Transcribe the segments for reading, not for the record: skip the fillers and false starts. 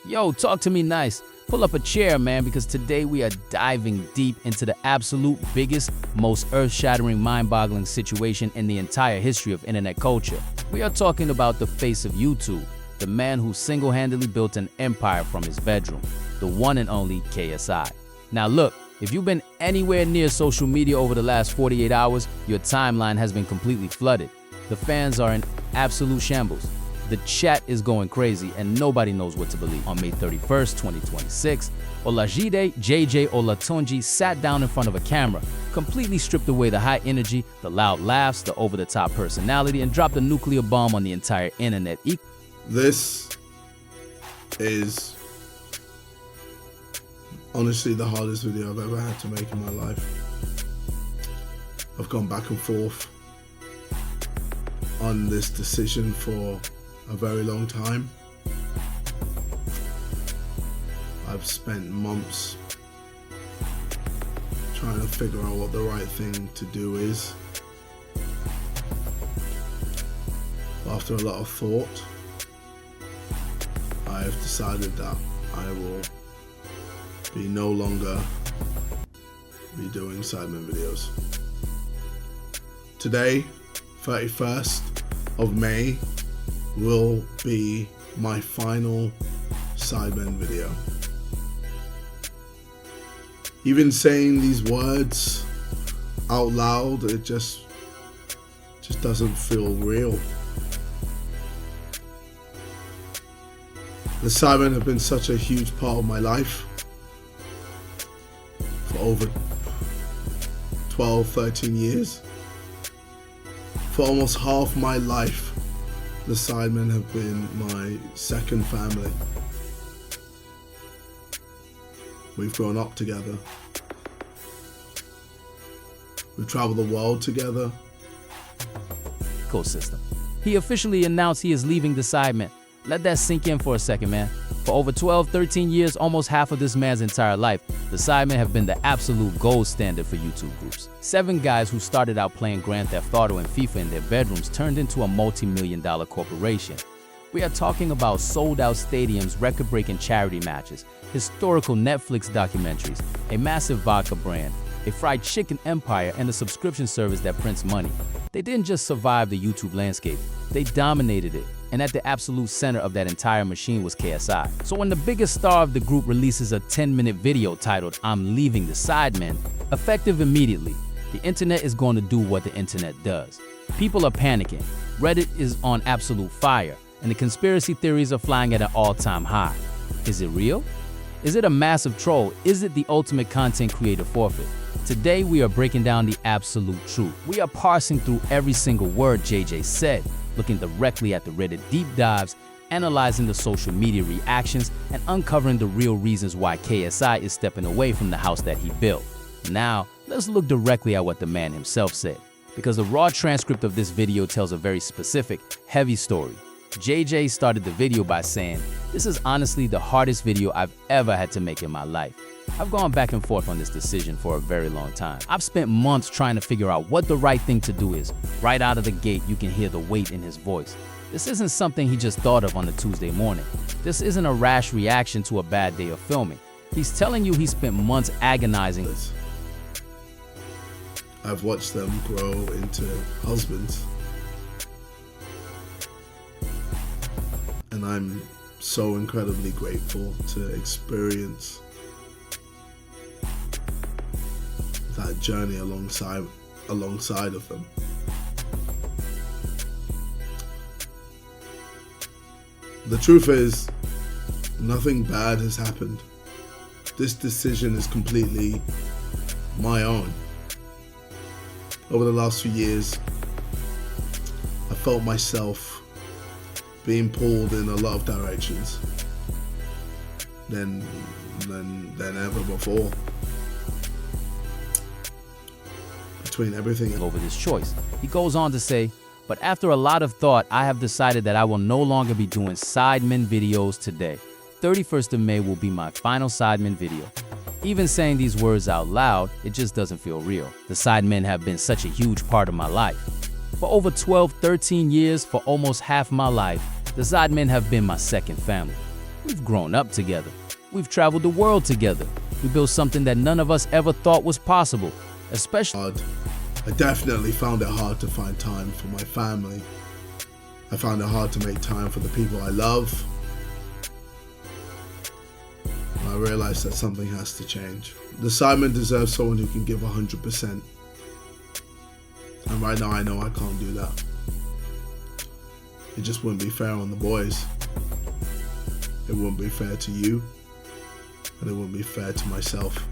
Yo, talk to me nice. Pull up a chair, man, because today we are diving deep into the absolute biggest, most earth-shattering, mind-boggling situation in the entire history of internet culture. We are talking about the face of YouTube, the man who single-handedly built an empire from his bedroom, the one and only KSI. Now look, if you've been anywhere near social media over the last 48 hours, your timeline has been completely flooded. The fans are in absolute shambles. The chat is going crazy and nobody knows what to believe. On May 31st, 2026, Olatunji JJ Olatunji sat down in front of a camera, completely stripped away the high energy, the loud laughs, the over-the-top personality, and dropped a nuclear bomb on the entire internet. This is honestly the hardest video I've ever had to make in my life. I've gone back and forth on this decision for a very long time. I've spent months trying to figure out what the right thing to do is. After a lot of thought, I have decided that I will be no longer be doing Sidemen videos. Today, 31st of May, will be my final Sidemen video. Even saying these words out loud, it just doesn't feel real. The Sidemen have been such a huge part of my life for over 12, 13 years. For almost half my life, the Sidemen have been my second family. We've grown up together. We've traveled the world together. Ecosystem. He officially announced he is leaving the Sidemen. Let that sink in for a second, man. For over 12, 13 years, almost half of this man's entire life, the Sidemen have been the absolute gold standard for YouTube groups. 7 guys who started out playing Grand Theft Auto and FIFA in their bedrooms turned into a multi-million-dollar corporation. We are talking about sold-out stadiums, record-breaking charity matches, historical Netflix documentaries, a massive vodka brand, a fried chicken empire, and a subscription service that prints money. They didn't just survive the YouTube landscape, they dominated it. And at the absolute center of that entire machine was KSI. So when the biggest star of the group releases a 10-minute video titled, "I'm leaving the Sidemen," effective immediately, the internet is going to do what the internet does. People are panicking, Reddit is on absolute fire, and the conspiracy theories are flying at an all-time high. Is it real? Is it a massive troll? Is it the ultimate content creator forfeit? Today we are breaking down the absolute truth. We are parsing through every single word JJ said, looking directly at the Reddit deep dives, analyzing the social media reactions, and uncovering the real reasons why KSI is stepping away from the house that he built. Now, let's look directly at what the man himself said, because the raw transcript of this video tells a very specific, heavy story. JJ started the video by saying, "This is honestly the hardest video I've ever had to make in my life. I've gone back and forth on this decision for a very long time. I've spent months trying to figure out what the right thing to do is." Right out of the gate, you can hear the weight in his voice. This isn't something he just thought of on a Tuesday morning. This isn't a rash reaction to a bad day of filming. He's telling you he spent months agonizing. I've watched them grow into husbands. And I'm so incredibly grateful to experience that journey alongside of them. The truth is, nothing bad has happened. This decision is completely my own. Over the last few years, I felt myself being pulled in a lot of directions than ever before. Between everything over this choice. He goes on to say, "But after a lot of thought, I have decided that I will no longer be doing Sidemen videos today. 31st of May will be my final Sidemen video." Even saying these words out loud, it just doesn't feel real. The Sidemen have been such a huge part of my life. For over 12, 13 years, for almost half my life, the Sidemen have been my second family. We've grown up together. We've traveled the world together. We built something that none of us ever thought was possible, especially. I definitely found it hard to find time for my family. I found it hard to make time for the people I love. I realized that something has to change. The Sidemen deserve someone who can give 100%. And right now I know I can't do that. It just wouldn't be fair on the boys. It wouldn't be fair to you. And it wouldn't be fair to myself.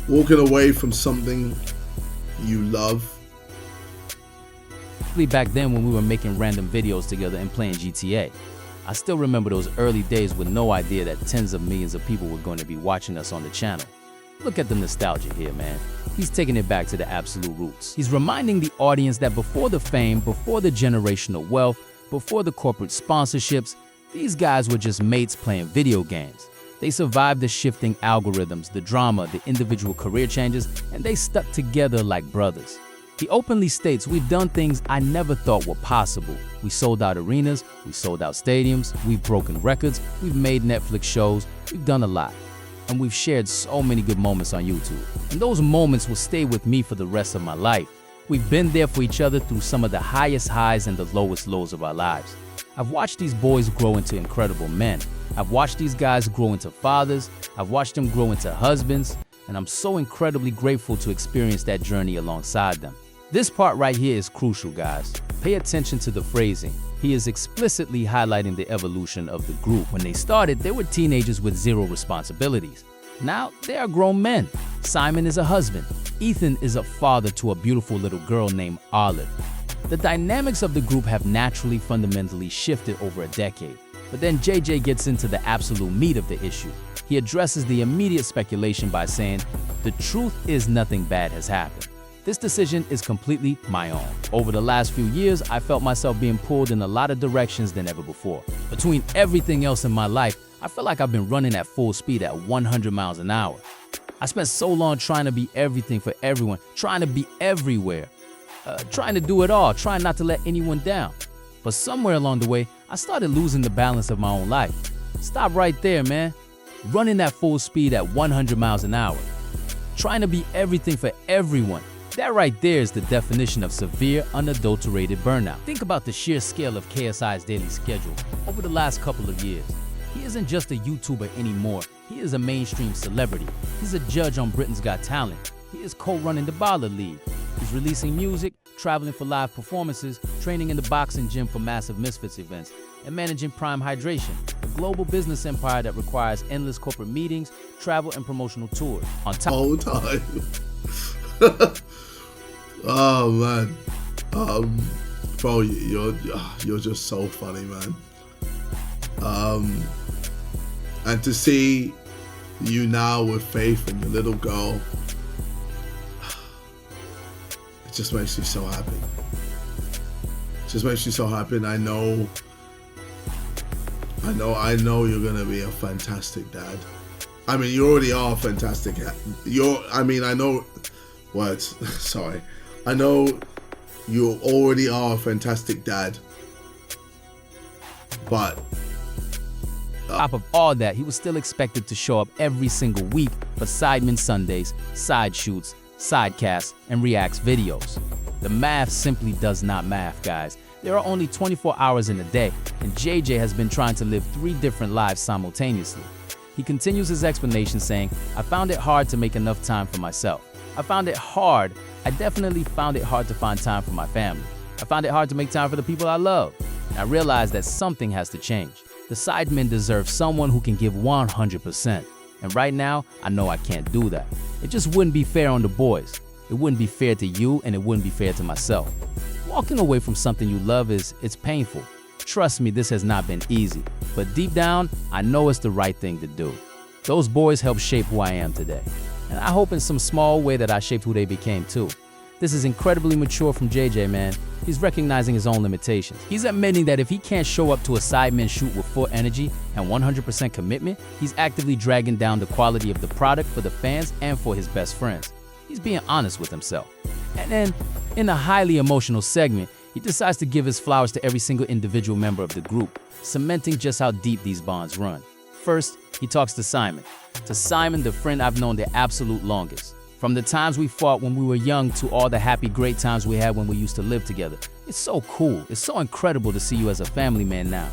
Walking away from something you love. Back then when we were making random videos together and playing GTA. I still remember those early days with no idea that tens of millions of people were going to be watching us on the channel. Look at the nostalgia here, man. He's taking it back to the absolute roots. He's reminding the audience that before the fame, before the generational wealth, before the corporate sponsorships, these guys were just mates playing video games. They survived the shifting algorithms, the drama, the individual career changes, and they stuck together like brothers. He openly states, we've done things I never thought were possible. We sold out arenas, we sold out stadiums, we've broken records, we've made Netflix shows, we've done a lot. And we've shared so many good moments on YouTube. And those moments will stay with me for the rest of my life. We've been there for each other through some of the highest highs and the lowest lows of our lives. I've watched these boys grow into incredible men. I've watched these guys grow into fathers. I've watched them grow into husbands. And I'm so incredibly grateful to experience that journey alongside them. This part right here is crucial, guys. Pay attention to the phrasing. He is explicitly highlighting the evolution of the group. When they started, they were teenagers with zero responsibilities. Now, they are grown men. Simon is a husband. Ethan is a father to a beautiful little girl named Olive. The dynamics of the group have naturally fundamentally shifted over a decade. But then JJ gets into the absolute meat of the issue. He addresses the immediate speculation by saying, the truth is nothing bad has happened. This decision is completely my own. Over the last few years, I felt myself being pulled in a lot of directions than ever before. Between everything else in my life, I feel like I've been running at full speed at 100 miles an hour. I spent so long trying to be everything for everyone, trying to be everywhere, trying to do it all, trying not to let anyone down. But somewhere along the way, I started losing the balance of my own life. Stop right there, man. Running at full speed at 100 miles an hour. Trying to be everything for everyone. That right there is the definition of severe, unadulterated burnout. Think about the sheer scale of KSI's daily schedule over the last couple of years. He isn't just a YouTuber anymore. He is a mainstream celebrity. He's a judge on Britain's Got Talent. He is co-running the Baller League. He's releasing music, traveling for live performances, training in the boxing gym for massive Misfits events, and managing Prime Hydration, a global business empire that requires endless corporate meetings, travel, and promotional tours. On top Whole time. Oh man, bro, you're just so funny, man. And to see you now with Faith and your little girl, it just makes me so happy. It just makes me so happy, and I know you're gonna be a fantastic dad. I mean, you already are a fantastic. I know words. Sorry. I know you already are a fantastic dad, but on top of all that, he was still expected to show up every single week for Sidemen Sundays, side shoots, sidecasts, and reacts videos. The math simply does not math, guys. There are only 24 hours in a day, and JJ has been trying to live 3 different lives simultaneously. He continues his explanation saying, I found it hard to make enough time for myself. I found it hard. I definitely found it hard to find time for my family. I found it hard to make time for the people I love. And I realized that something has to change. The Sidemen deserve someone who can give 100%. And right now, I know I can't do that. It just wouldn't be fair on the boys. It wouldn't be fair to you, and it wouldn't be fair to myself. Walking away from something you love it's painful. Trust me, this has not been easy. But deep down, I know it's the right thing to do. Those boys helped shape who I am today. And I hope in some small way that I shaped who they became too. This is incredibly mature from JJ, man. He's recognizing his own limitations. He's admitting that if he can't show up to a Sidemen shoot with full energy and 100% commitment, he's actively dragging down the quality of the product for the fans and for his best friends. He's being honest with himself. And then, in a highly emotional segment, He decides to give his flowers to every single individual member of the group, cementing just how deep these bonds run. First, he talks to Simon. To Simon, the friend I've known the absolute longest. From the times we fought when we were young to all the happy, great times we had when we used to live together. It's so cool. It's so incredible to see you as a family man now.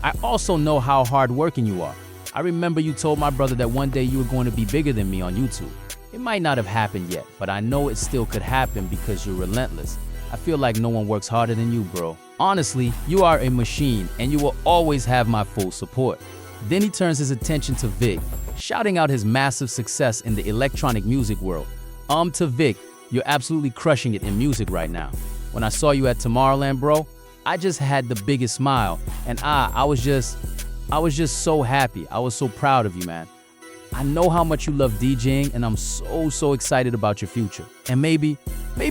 I also know how hardworking you are. I remember you told my brother that one day you were going to be bigger than me on YouTube. It might not have happened yet, but I know it still could happen because you're relentless. I feel like no one works harder than you, bro. Honestly, you are a machine and you will always have my full support. Then he turns his attention to Vic, shouting out his massive success in the electronic music world. To Vic, you're absolutely crushing it in music right now. When I saw you at Tomorrowland, bro, I just had the biggest smile, and I was just so happy. I was so proud of you, man. I know how much you love DJing, and I'm so excited about your future. And maybe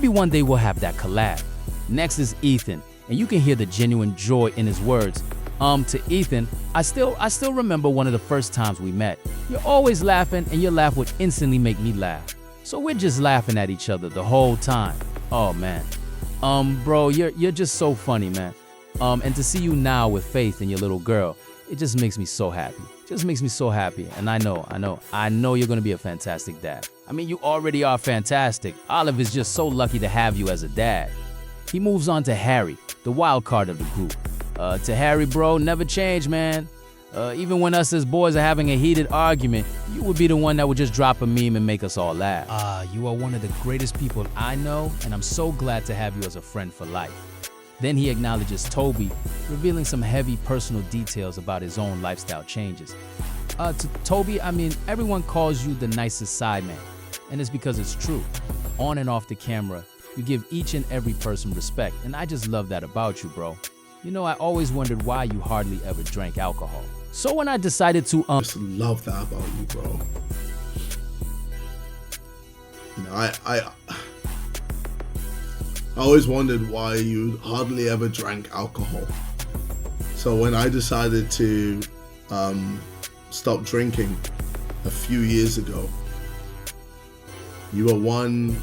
one day we'll have that collab. Next is Ethan, and you can hear the genuine joy in his words. To Ethan, I still remember one of the first times we met. You're always laughing, and your laugh would instantly make me laugh. So we're just laughing at each other the whole time. Oh man. Bro, you're just so funny, man. And to see you now with Faith and your little girl, it just makes me so happy. Just makes me so happy. And I know you're gonna be a fantastic dad. I mean, you already are fantastic. Olive is just so lucky to have you as a dad. He moves on to Harry, the wild card of the group. To Harry, bro, never change, man. Even when us as boys are having a heated argument, you would be the one that would just drop a meme and make us all laugh. You are one of the greatest people I know, and I'm so glad to have you as a friend for life. Then he acknowledges Toby, revealing some heavy personal details about his own lifestyle changes. To Toby, I mean, everyone calls you the nicest Sidemen, and it's because it's true. On and off the camera, you give each and every person respect, and I just love that about you, bro. You know, I always wondered why you hardly ever drank alcohol. So when I decided to I just love that about you, bro. You know, I always wondered why you hardly ever drank alcohol. So when I decided to stop drinking a few years ago, you were one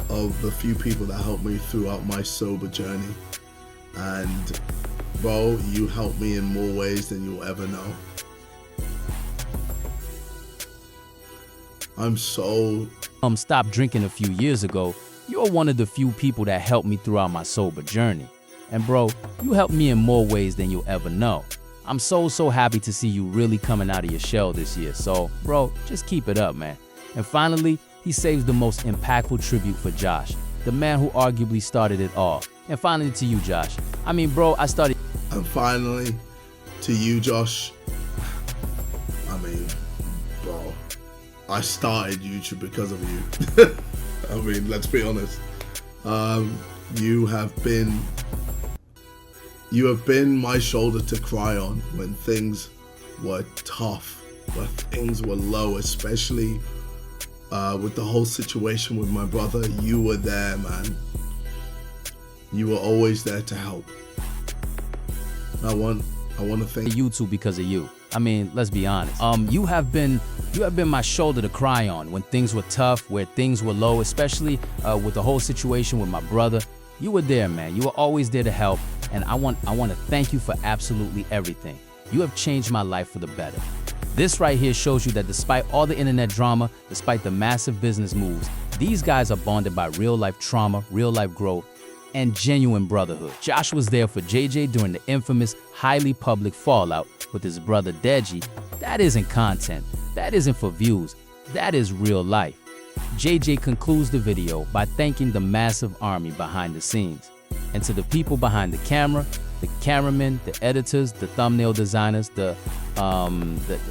of the few people that helped me throughout my sober journey. And bro, you helped me in more ways than you'll ever know. I'm so stopped drinking a few years ago, you're one of the few people that helped me throughout my sober journey. And bro, you helped me in more ways than you'll ever know. I'm so happy to see you really coming out of your shell this year. So bro, just keep it up, man. And finally, he saves the most impactful tribute for Josh, the man who arguably started it all. And finally to you, Josh. I mean, bro, I started... And finally, to you, Josh. I mean, bro, I started YouTube because of you. I mean, let's be honest. You have been my shoulder to cry on when things were tough, when things were low, especially with the whole situation with my brother. You were there, man. You were always there to help. I want to thank YouTube because of you. I mean, let's be honest. You have been my shoulder to cry on when things were tough, where things were low, especially with the whole situation with my brother. You were there, man. You were always there to help, and I want to thank you for absolutely everything. You have changed my life for the better. This right here shows you that despite all the internet drama, despite the massive business moves, these guys are bonded by real life trauma, real life growth, and genuine brotherhood. Josh was there for JJ during the infamous, highly public fallout with his brother Deji. That isn't content. That isn't for views. That is real life. JJ concludes the video by thanking the massive army behind the scenes. And to the people behind the camera, the cameramen, the editors, the thumbnail designers, the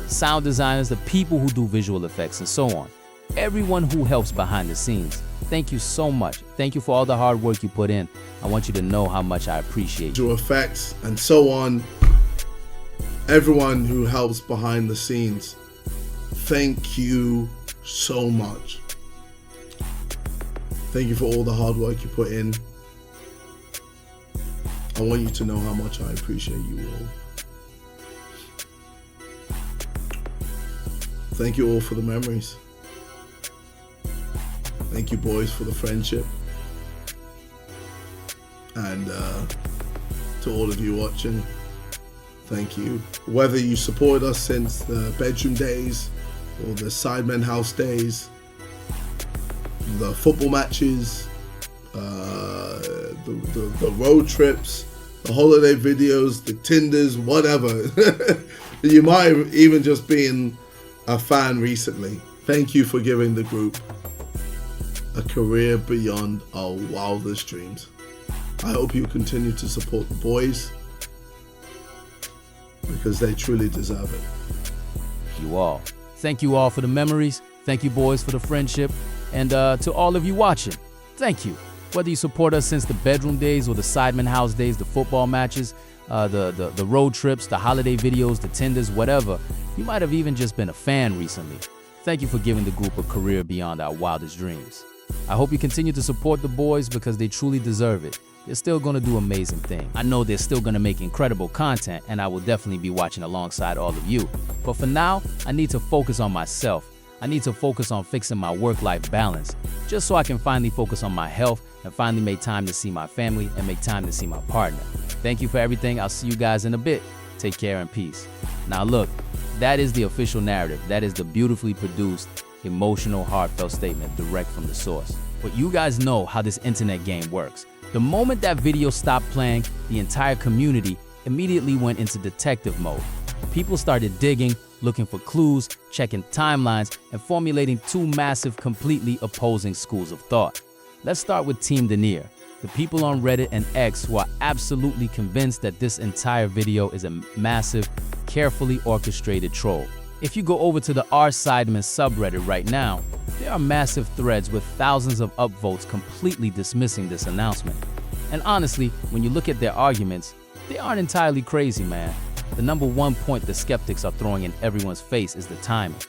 sound designers, the people who do visual effects, and so on. Everyone who helps behind the scenes. Thank you so much. Thank you for all the hard work you put in. I want you to know how much I appreciate you. Visual effects and so on. Everyone who helps behind the scenes. Thank you so much. Thank you for all the hard work you put in. I want you to know how much I appreciate you all. Thank you all for the memories. Thank you, boys, for the friendship. And to all of you watching, thank you. Whether you supported us since the bedroom days or the Sidemen house days, the football matches, the road trips, the holiday videos, the Tinders, whatever. You might have even just been a fan recently. Thank you for giving the group a career beyond our wildest dreams. I hope you continue to support the boys because they truly deserve it. You all. Thank you all for the memories. Thank you, boys, for the friendship. And to all of you watching, thank you. Whether you support us since the bedroom days or the Sidemen house days, the football matches, the road trips, the holiday videos, the Tinders, whatever, you might have even just been a fan recently. Thank you for giving the group a career beyond our wildest dreams. I hope you continue to support the boys because they truly deserve it. They're still going to do amazing things. I know they're still going to make incredible content, and I will definitely be watching alongside all of you. But for now, I need to focus on myself. I need to focus on fixing my work-life balance, just so I can finally focus on my health and finally make time to see my family and make time to see my partner. Thank you for everything. I'll see you guys in a bit. Take care and peace. Now look, that is the official narrative. That is the beautifully produced, emotional, heartfelt statement direct from the source. But you guys know how this internet game works. The moment that video stopped playing, the entire community immediately went into detective mode. People started digging, looking for clues, checking timelines, and formulating two massive, completely opposing schools of thought. Let's start with Team Denier, the people on Reddit and X who are absolutely convinced that this entire video is a massive, carefully orchestrated troll. If you go over to the Sidemen subreddit right now, there are massive threads with thousands of upvotes completely dismissing this announcement. And honestly, when you look at their arguments, they aren't entirely crazy, man. The number one point the skeptics are throwing in everyone's face is the timing.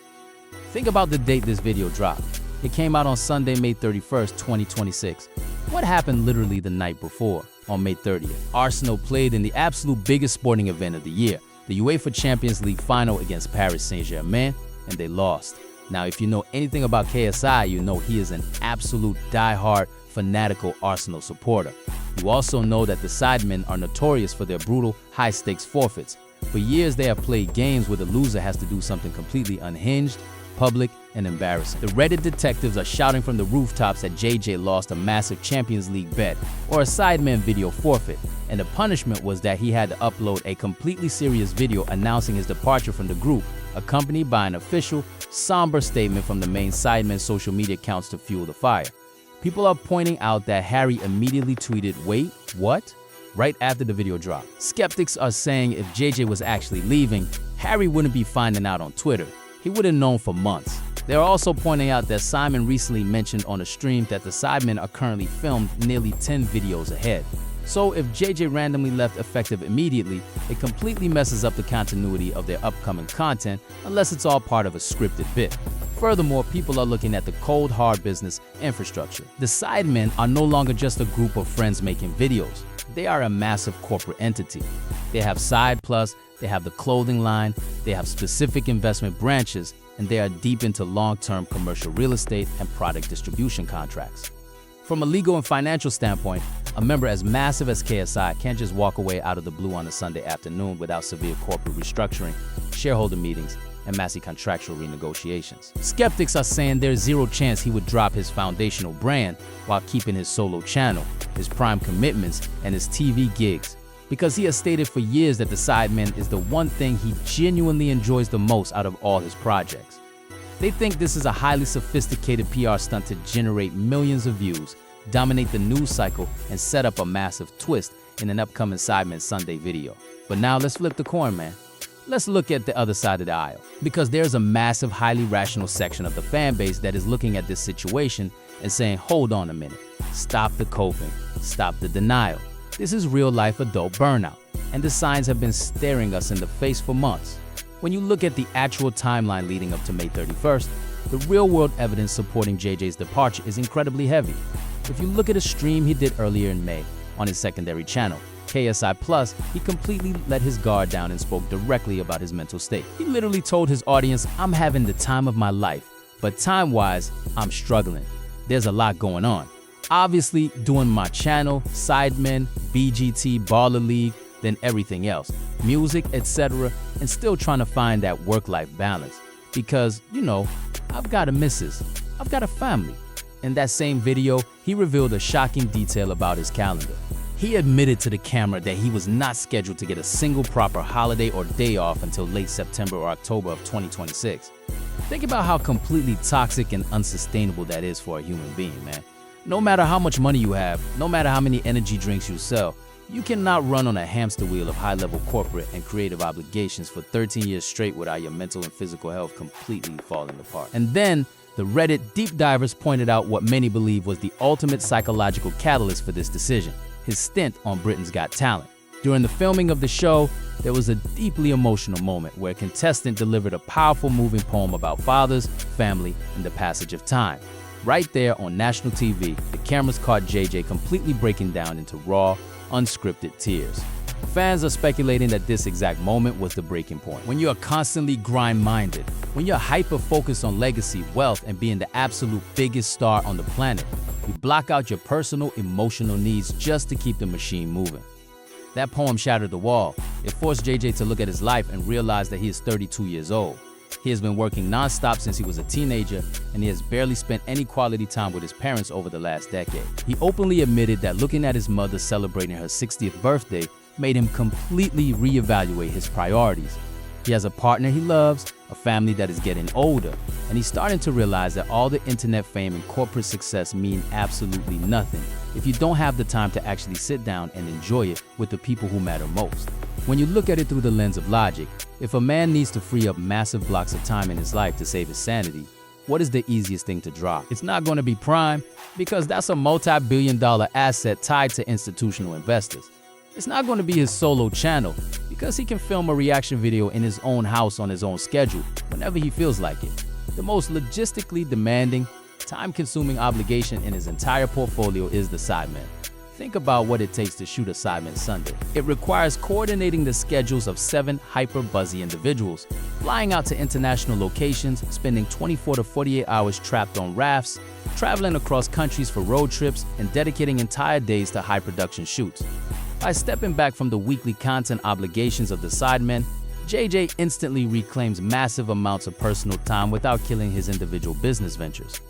Think about the date this video dropped. It came out on Sunday, May 31st, 2026. What happened literally the night before, on May 30th? Arsenal played in the absolute biggest sporting event of the year, the UEFA Champions League final against Paris Saint-Germain, and they lost. Now, if you know anything about KSI, you know he is an absolute die-hard, fanatical Arsenal supporter. You also know that the Sidemen are notorious for their brutal, high-stakes forfeits. For years, they have played games where the loser has to do something completely unhinged, public, and embarrassing. The Reddit detectives are shouting from the rooftops that JJ lost a massive Champions League bet or a Sidemen video forfeit, and the punishment was that he had to upload a completely serious video announcing his departure from the group, accompanied by an official, somber statement from the main Sidemen social media accounts to fuel the fire. People are pointing out that Harry immediately tweeted, "Wait, what?" right after the video dropped. Skeptics are saying if JJ was actually leaving, Harry wouldn't be finding out on Twitter. He would have known for months. They're also pointing out that Simon recently mentioned on a stream that the Sidemen are currently filmed nearly 10 videos ahead. So if JJ randomly left effective immediately, it completely messes up the continuity of their upcoming content unless it's all part of a scripted bit. Furthermore, people are looking at the cold, hard business infrastructure. The Sidemen are no longer just a group of friends making videos. They are a massive corporate entity. They have Side Plus, they have the clothing line, they have specific investment branches, and they are deep into long-term commercial real estate and product distribution contracts. From a legal and financial standpoint, a member as massive as KSI can't just walk away out of the blue on a Sunday afternoon without severe corporate restructuring, shareholder meetings, and massive contractual renegotiations. Skeptics are saying there's zero chance he would drop his foundational brand while keeping his solo channel, his prime commitments, and his TV gigs, because he has stated for years that the Sidemen is the one thing he genuinely enjoys the most out of all his projects. They think this is a highly sophisticated PR stunt to generate millions of views, dominate the news cycle, and set up a massive twist in an upcoming Sidemen Sunday video. But now let's flip the coin, man. Let's look at the other side of the aisle, because there's a massive, highly rational section of the fan base that is looking at this situation and saying, hold on a minute, stop the coping, stop the denial. This is real-life adult burnout, and the signs have been staring us in the face for months. When you look at the actual timeline leading up to May 31st, the real-world evidence supporting JJ's departure is incredibly heavy. If you look at a stream he did earlier in May on his secondary channel, KSI Plus, he completely let his guard down and spoke directly about his mental state. He literally told his audience, "I'm having the time of my life, but time-wise, I'm struggling. There's a lot going on. Obviously, doing my channel, Sidemen, BGT, Baller League, then everything else, music, etc., and still trying to find that work-life balance. Because, I've got a missus, I've got a family. In that same video, he revealed a shocking detail about his calendar. He admitted to the camera that he was not scheduled to get a single proper holiday or day off until late September or October of 2026. Think about how completely toxic and unsustainable that is for a human being, man. No matter how much money you have, no matter how many energy drinks you sell, you cannot run on a hamster wheel of high-level corporate and creative obligations for 13 years straight without your mental and physical health completely falling apart. And then, the Reddit deep divers pointed out what many believe was the ultimate psychological catalyst for this decision: his stint on Britain's Got Talent. During the filming of the show, there was a deeply emotional moment where a contestant delivered a powerful moving poem about fathers, family, and the passage of time. Right there on national TV, the cameras caught JJ completely breaking down into raw, unscripted tears. Fans are speculating that this exact moment was the breaking point. When you are constantly grind-minded, when you're hyper-focused on legacy, wealth, and being the absolute biggest star on the planet, you block out your personal, emotional needs just to keep the machine moving. That poem shattered the wall. It forced JJ to look at his life and realize that he is 32 years old. He has been working non-stop since he was a teenager, and he has barely spent any quality time with his parents over the last decade. He openly admitted that looking at his mother celebrating her 60th birthday made him completely reevaluate his priorities. He has a partner he loves, a family that is getting older, and he's starting to realize that all the internet fame and corporate success mean absolutely nothing if you don't have the time to actually sit down and enjoy it with the people who matter most. When you look at it through the lens of logic, if a man needs to free up massive blocks of time in his life to save his sanity, what is the easiest thing to drop? It's not going to be Prime, because that's a multi-billion-dollar asset tied to institutional investors. It's not going to be his solo channel, because he can film a reaction video in his own house on his own schedule whenever he feels like it. The most logistically demanding, time-consuming obligation in his entire portfolio is the Sidemen. Think about what it takes to shoot a Sidemen Sunday. It requires coordinating the schedules of 7 hyper-buzzy individuals, flying out to international locations, spending 24 to 48 hours trapped on rafts, traveling across countries for road trips, and dedicating entire days to high-production shoots. By stepping back from the weekly content obligations of the Sidemen, JJ instantly reclaims massive amounts of personal time without killing his individual business ventures.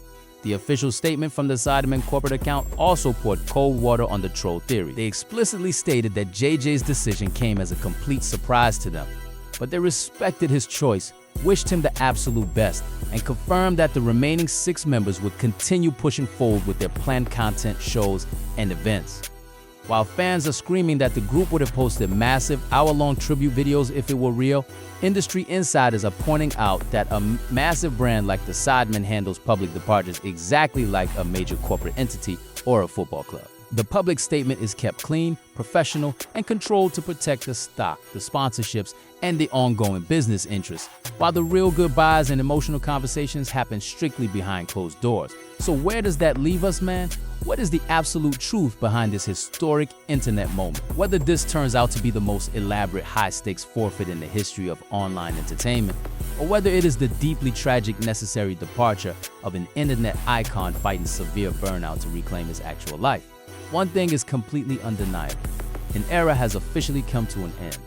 The official statement from the Sidemen corporate account also poured cold water on the troll theory. They explicitly stated that JJ's decision came as a complete surprise to them, but they respected his choice, wished him the absolute best, and confirmed that the remaining 6 members would continue pushing forward with their planned content, shows, and events. While fans are screaming that the group would have posted massive hour-long tribute videos if it were real, industry insiders are pointing out that a massive brand like the Sidemen handles public departures exactly like a major corporate entity or a football club. The public statement is kept clean, professional, and controlled to protect the stock, the sponsorships, and the ongoing business interests, while the real goodbyes and emotional conversations happen strictly behind closed doors. So where does that leave us, man? What is the absolute truth behind this historic internet moment? Whether this turns out to be the most elaborate high-stakes forfeit in the history of online entertainment, or whether it is the deeply tragic necessary departure of an internet icon fighting severe burnout to reclaim his actual life, one thing is completely undeniable. An era has officially come to an end.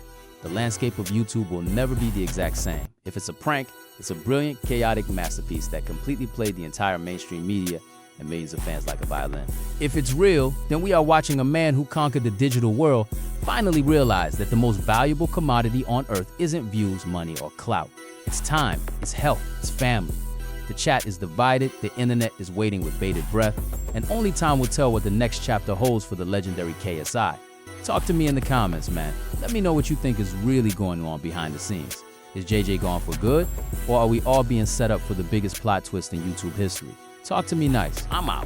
The landscape of YouTube will never be the exact same. If it's a prank, it's a brilliant, chaotic masterpiece that completely played the entire mainstream media and millions of fans like a violin. If it's real, then we are watching a man who conquered the digital world finally realize that the most valuable commodity on earth isn't views, money, or clout. It's time, it's health, it's family. The chat is divided, the internet is waiting with bated breath, and only time will tell what the next chapter holds for the legendary KSI. Talk to me in the comments, man. Let me know what you think is really going on behind the scenes. Is JJ gone for good, or are we all being set up for the biggest plot twist in YouTube history? Talk to me nice. I'm out.